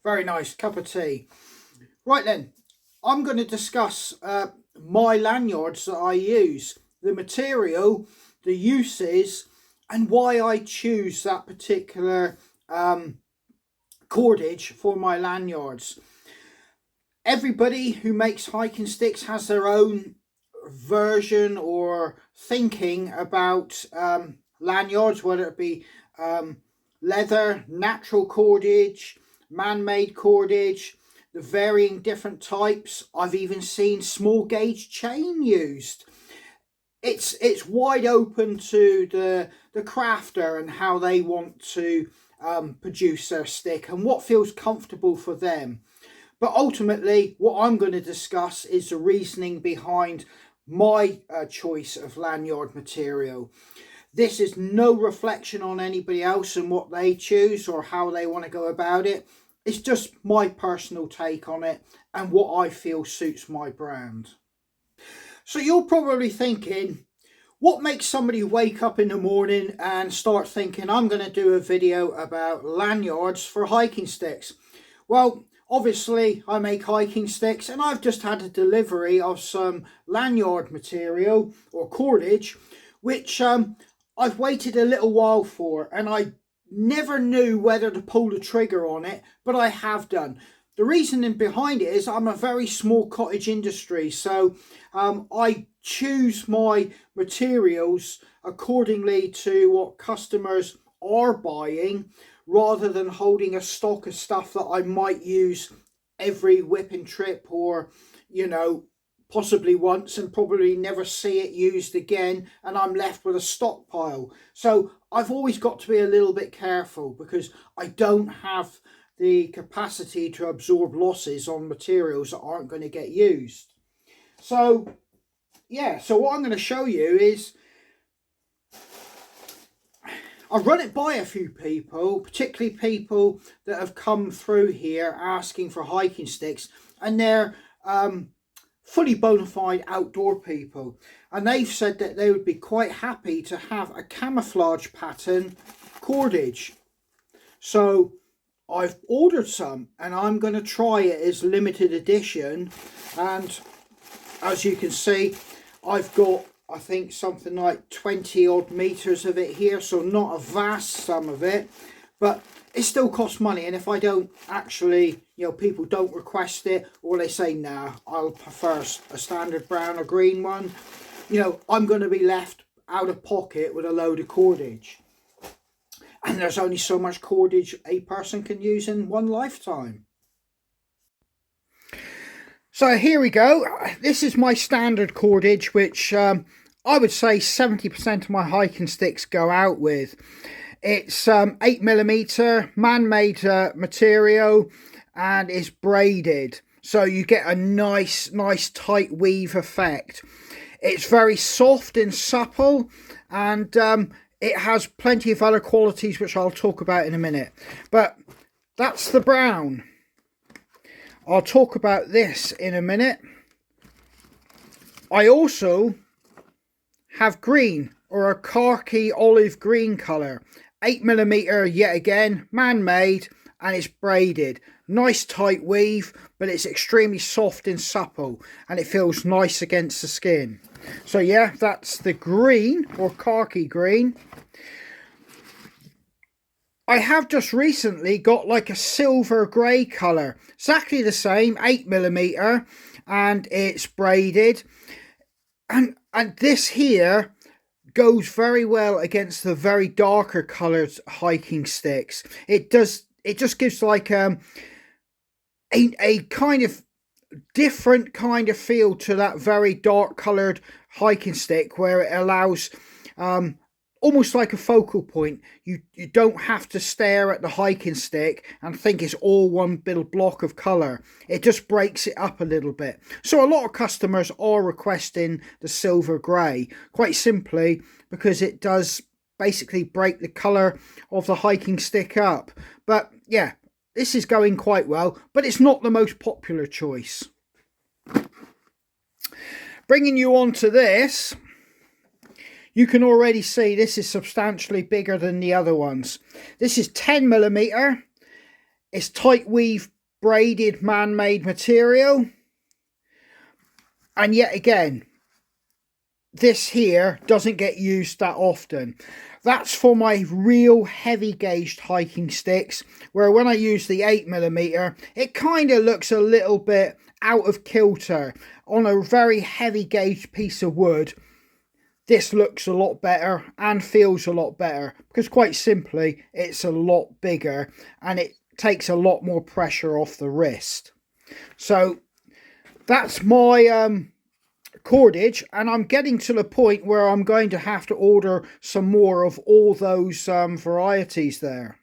Very nice cup of tea. Right then, I'm going to discuss my lanyards that I use, the material, the uses, and why I choose that particular cordage for my lanyards. Everybody who makes hiking sticks has their own version or thinking about lanyards, whether it be leather, natural cordage, man-made cordage, the varying different types. I've even seen small gauge chain used. It's wide open to the crafter and how they want to produce their stick and what feels comfortable for them. But ultimately, what I'm going to discuss is the reasoning behind my choice of lanyard material. This is no reflection on anybody else and what they choose or how they want to go about it. It's just my personal take on it and what I feel suits my brand. So you're probably thinking, what makes somebody wake up in the morning and start thinking, I'm going to do a video about lanyards for hiking sticks? Well, obviously I make hiking sticks and I've just had a delivery of some lanyard material or cordage, which I've waited a little while for, and I never knew whether to pull the trigger on it, but I have done. The reasoning behind it is I'm a very small cottage industry, so I choose my materials accordingly to what customers are buying, rather than holding a stock of stuff that I might use every whipping trip, or, you know, possibly once and probably never see it used again, and I'm left with a stockpile. So I've always got to be a little bit careful because I don't have the capacity to absorb losses on materials that aren't going to get used. So yeah, so what I'm going to show you is I've run it by a few people, particularly people that have come through here asking for hiking sticks, and they're fully bona fide outdoor people, and they've said that they would be quite happy to have a camouflage pattern cordage. So I've ordered some and I'm going to try it as limited edition, and as you can see, I've got, I think, something like 20 odd meters of it here, so not a vast sum of it, but it still costs money. And if I don't actually, you know, people don't request it, or they say, nah, I'll prefer a standard brown or green one, you know, I'm going to be left out of pocket with a load of cordage. And there's only so much cordage a person can use in one lifetime. So here we go. This is my standard cordage, which I would say 70% of my hiking sticks go out with. It's 8mm man-made material, and it's braided, so you get a nice tight weave effect. It's very soft and supple, and it has plenty of other qualities which I'll talk about in a minute. But that's the brown. I'll talk about this in a minute. I also have green, or a khaki olive green colour. 8mm yet again, man-made, and it's braided. Nice tight weave, but it's extremely soft and supple, and it feels nice against the skin. So yeah, that's the green, or khaki green. I have just recently got like a silver grey colour, exactly the same, 8mm, and it's braided, and this here goes very well against the very darker coloured hiking sticks. It just gives like a kind of different kind of feel to that very dark coloured hiking stick, where it allows almost like a focal point. You don't have to stare at the hiking stick and think it's all one little block of colour. It just breaks it up a little bit. So a lot of customers are requesting the silver grey, quite simply because it does basically break the colour of the hiking stick up. But yeah, this is going quite well, but it's not the most popular choice. Bringing you on to this, you can already see this is substantially bigger than the other ones. This is 10mm. It's tight weave braided man-made material. And yet again, this here doesn't get used that often. That's for my real heavy gauged hiking sticks, where when I use the 8mm, it kind of looks a little bit out of kilter. On a very heavy gauge piece of wood, this looks a lot better and feels a lot better, because quite simply it's a lot bigger and it takes a lot more pressure off the wrist. So that's my cordage, and I'm getting to the point where I'm going to have to order some more of all those varieties there.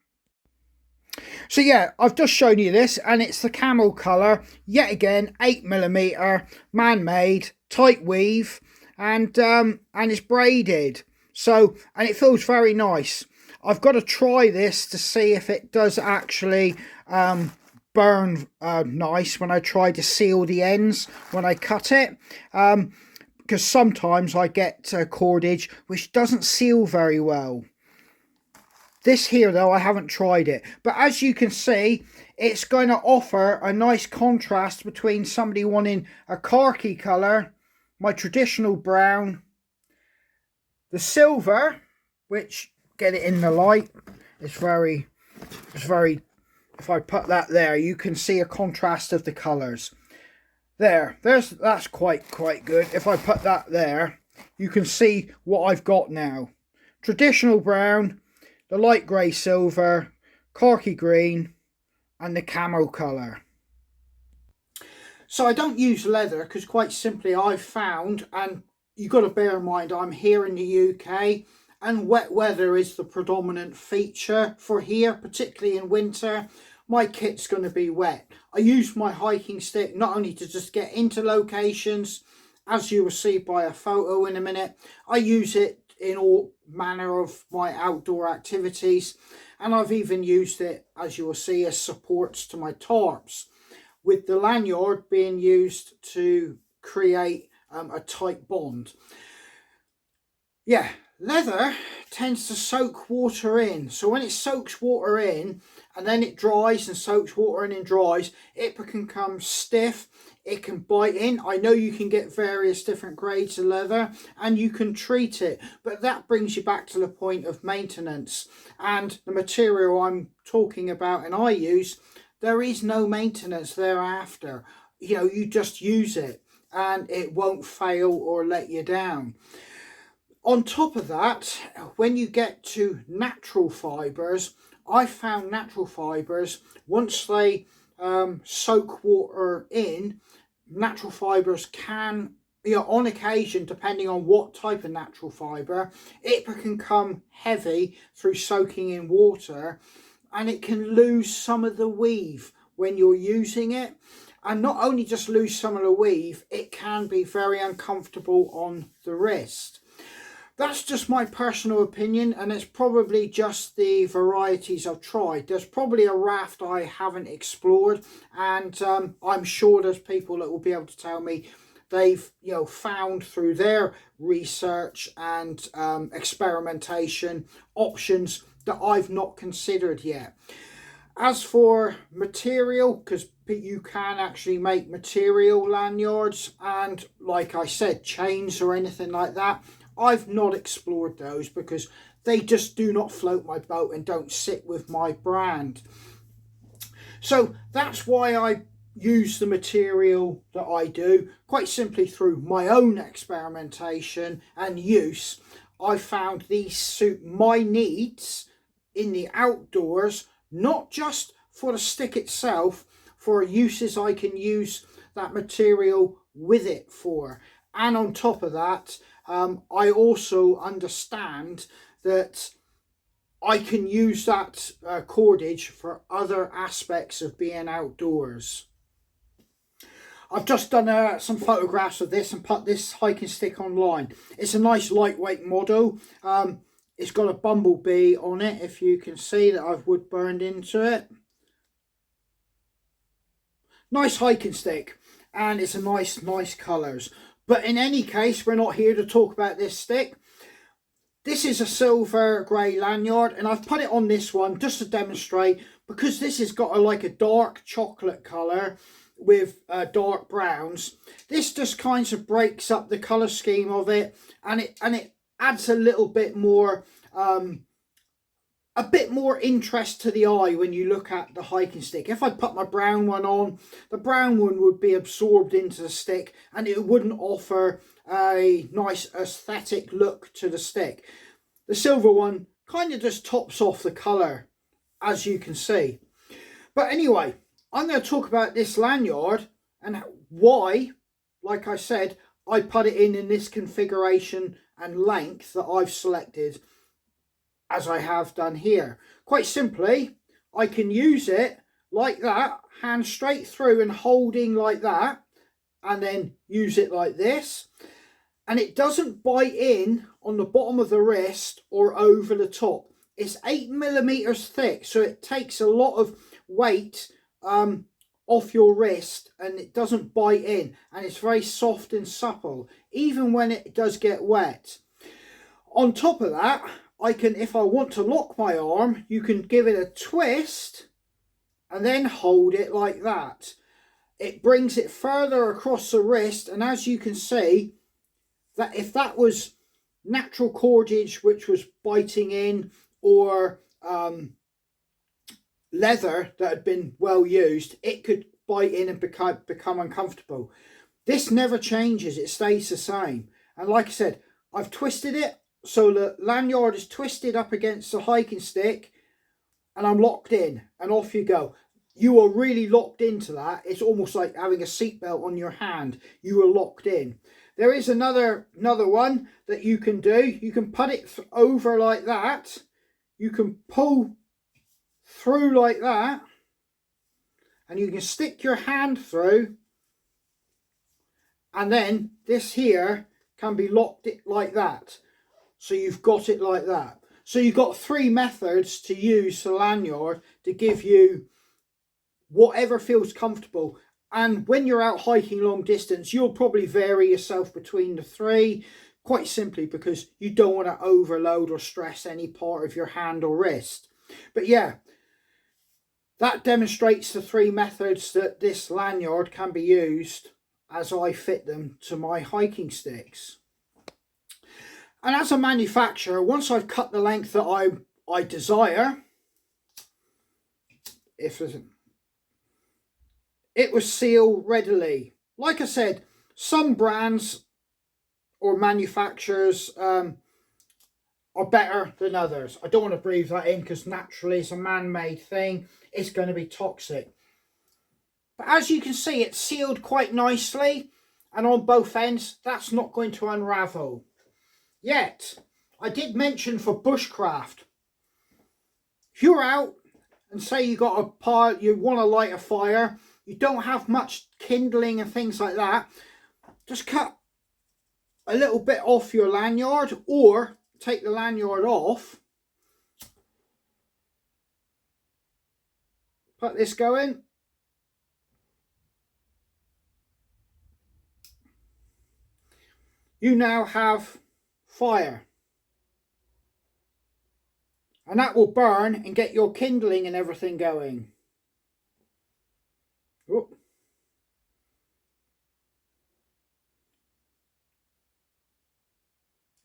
So yeah, I've just shown you this, and it's the camel colour, yet again 8mm, man-made, tight weave, and it's braided. So, and it feels very nice. I've got to try this to see if it does actually burn nice when I try to seal the ends when I cut it, because sometimes I get cordage which doesn't seal very well. This here though, I haven't tried it, but as you can see, it's going to offer a nice contrast between somebody wanting a khaki colour, my traditional brown, the silver, which, get it in the light, it's very, if I put that there, you can see a contrast of the colours. That's quite good. If I put that there, you can see what I've got now. Traditional brown, the light grey silver, khaki green, and the camo colour. So I don't use leather because quite simply I've found, and you've got to bear in mind I'm here in the UK, and wet weather is the predominant feature for here, particularly in winter. My kit's going to be wet. I use my hiking stick not only to just get into locations, as you will see by a photo in a minute, I use it in all manner of my outdoor activities, and I've even used it, as you will see, as supports to my tarps, with the lanyard being used to create a tight bond. Yeah, leather tends to soak water in, so when it soaks water in and then it dries and soaks water in and dries, it can become stiff, it can bite in. I know you can get various different grades of leather and you can treat it, but that brings you back to the point of maintenance. And the material I'm talking about and I use, there is no maintenance thereafter. You know, you just use it and it won't fail or let you down. On top of that, when you get to natural fibres, I found natural fibres, once they soak water in, natural fibres can, you know, on occasion, depending on what type of natural fibre, it can come heavy through soaking in water, and it can lose some of the weave when you're using it. And not only just lose some of the weave, it can be very uncomfortable on the wrist. That's just my personal opinion, and it's probably just the varieties I've tried. There's probably a raft I haven't explored, and I'm sure there's people that will be able to tell me they've, you know, found through their research and experimentation options that I've not considered yet. As for material, because you can actually make material lanyards and, like I said, chains or anything like that, I've not explored those because they just do not float my boat and don't sit with my brand. So that's why I use the material that I do, quite simply through my own experimentation and use. I found these suit my needs in the outdoors, not just for the stick itself, for uses I can use that material with it for. And on top of that, I also understand that I can use that cordage for other aspects of being outdoors. I've just done some photographs of this and put this hiking stick online. It's a nice lightweight model. It's got a bumblebee on it, if you can see that I've wood burned into it. Nice hiking stick, and it's a nice colours. But in any case, we're not here to talk about this stick. This is a silver grey lanyard, and I've put it on this one just to demonstrate because this has got like a dark chocolate colour with dark browns, this just kind of breaks up the colour scheme of it, and it adds a little bit more interest to the eye when you look at the hiking stick. If I put my brown one on, the brown one would be absorbed into the stick and it wouldn't offer a nice aesthetic look to the stick. The silver one kind of just tops off the colour, as you can see. But anyway, I'm going to talk about this lanyard and why, like I said, I put it in this configuration and length that I've selected, as I have done here. Quite simply, I can use it like that, hand straight through and holding like that, and then use it like this, and it doesn't bite in on the bottom of the wrist or over the top. It's 8mm thick, so it takes a lot of weight off your wrist, and it doesn't bite in, and it's very soft and supple even when it does get wet. On top of that, I can, if I want to lock my arm, you can give it a twist and then hold it like that. It brings it further across the wrist, and as you can see, that if that was natural cordage which was biting in, or leather that had been well used, it could bite in and become uncomfortable. This never changes, it stays the same. And like I said, I've twisted it so the lanyard is twisted up against the hiking stick, and I'm locked in, and off you go. You are really locked into that. It's almost like having a seatbelt on your hand. You are locked in. There is another one that you can do. You can put it over like that. You can pull through like that, and you can stick your hand through, and then this here can be locked it like that. So you've got it like that. So you've got 3 methods to use the lanyard to give you whatever feels comfortable. And when you're out hiking long distance, you'll probably vary yourself between the 3, quite simply because you don't want to overload or stress any part of your hand or wrist. But yeah, that demonstrates the 3 methods that this lanyard can be used as I fit them to my hiking sticks. And as a manufacturer, once I've cut the length that I desire, it will seal readily. Like I said, some brands or manufacturers are better than others. I don't want to breathe that in because naturally it's a man-made thing. It's going to be toxic. But as you can see, it's sealed quite nicely, and on both ends, that's not going to unravel. Yet, I did mention for bushcraft, if you're out and say you got a pile, you want to light a fire, you don't have much kindling and things like that, just cut a little bit off your lanyard, or take the lanyard off, put this going, you now have fire, and that will burn and get your kindling and everything going. Oh.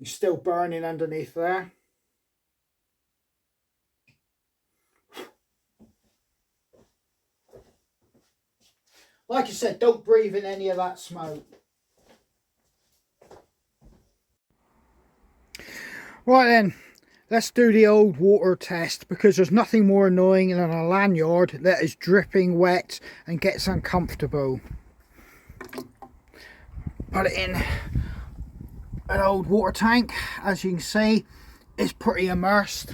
It's still burning underneath there. Like I said, don't breathe in any of that smoke. Right then, let's do the old water test, because there's nothing more annoying than a lanyard that is dripping wet and gets uncomfortable. Put it in an old water tank. As you can see, it's pretty immersed.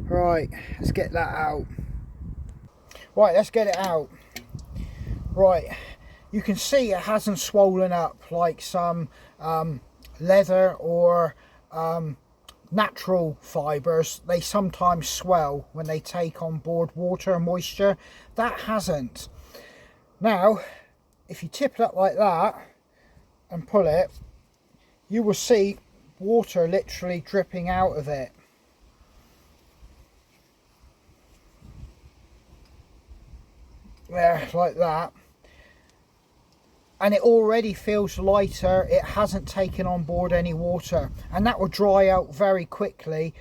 Right, let's get that out. Right, let's get it out. Right, you can see it hasn't swollen up like some leather or natural fibres. They sometimes swell when they take on board water and moisture. That hasn't. Now, if you tip it up like that and pull it, you will see water literally dripping out of it. There, like that. And it already feels lighter. It hasn't taken on board any water, and that will dry out very quickly.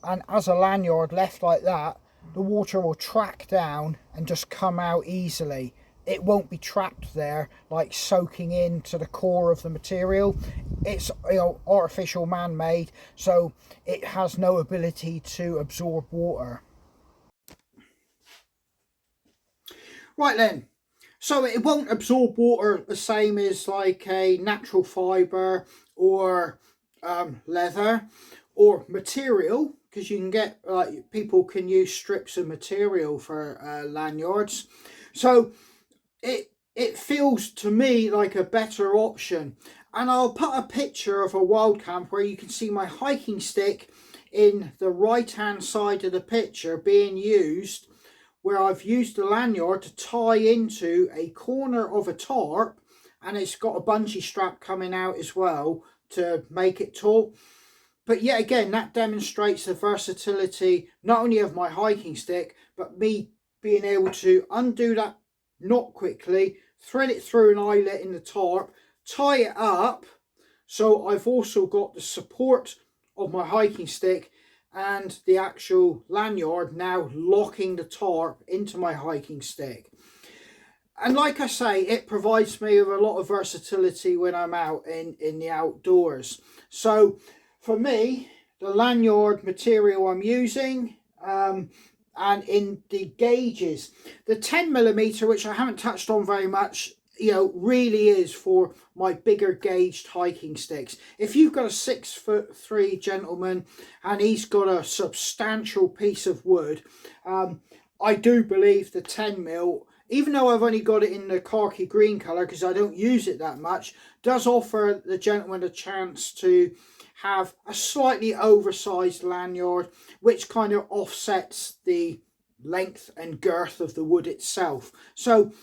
And as a lanyard left like that, the water will track down and just come out easily. It won't be trapped there, like soaking into the core of the material. It's, you know, artificial, man-made, so it has no ability to absorb water. Right then, so it won't absorb water the same as like a natural fibre or leather or material, because you can get, like, people can use strips of material for lanyards. So it feels to me like a better option. And I'll put a picture of a wild camp where you can see my hiking stick in the right hand side of the picture being used, where I've used the lanyard to tie into a corner of a tarp, and it's got a bungee strap coming out as well to make it taut. But yet again, that demonstrates the versatility not only of my hiking stick, but me being able to undo that knot quickly, thread it through an eyelet in the tarp, tie it up. So I've also got the support of my hiking stick and the actual lanyard now locking the tarp into my hiking stick. And like I say, it provides me with a lot of versatility when I'm out in the outdoors. So for me, the lanyard material I'm using, and in the gauges, the 10mm, which I haven't touched on very much, you know, really is for my bigger gauged hiking sticks. If you've got a 6'3" gentleman and he's got a substantial piece of wood, I do believe the 10mm, even though I've only got it in the khaki green colour because I don't use it that much, does offer the gentleman a chance to have a slightly oversized lanyard, which kind of offsets the length and girth of the wood itself. So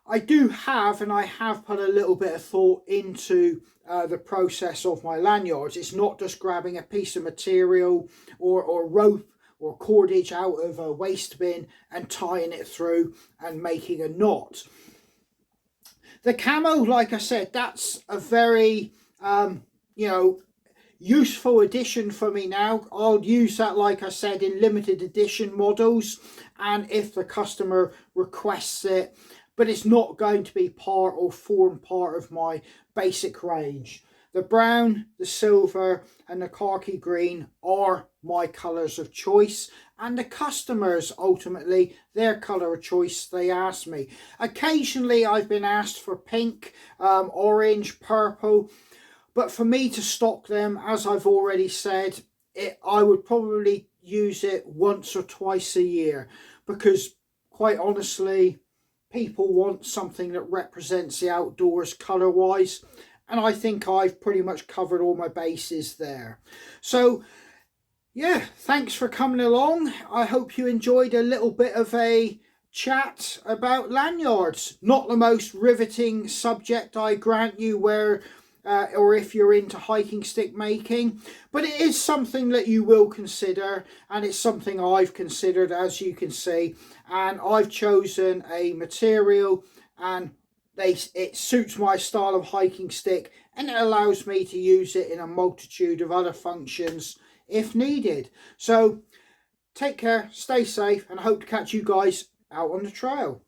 I do have, and I have put a little bit of thought into the process of my lanyards. It's not just grabbing a piece of material or rope or cordage out of a waste bin and tying it through and making a knot. The camo, like I said, that's a very, you know, useful addition for me now. I'll use that, like I said, in limited edition models and if the customer requests it, but it's not going to be part or form part of my basic range. The brown, the silver and the khaki green are my colours of choice, and the customers ultimately their colour of choice they ask me. Occasionally I've been asked for pink, orange, purple, but for me to stock them, as I've already said, I would probably use it once or twice a year, because quite honestly, people want something that represents the outdoors colour wise, and I think I've pretty much covered all my bases there. So yeah, thanks for coming along. I hope you enjoyed a little bit of a chat about lanyards. Not the most riveting subject, I grant you, where or if you're into hiking stick making, but it is something that you will consider, and it's something I've considered, as you can see, and I've chosen a material and it suits my style of hiking stick, and it allows me to use it in a multitude of other functions if needed. So take care, stay safe, and I hope to catch you guys out on the trail.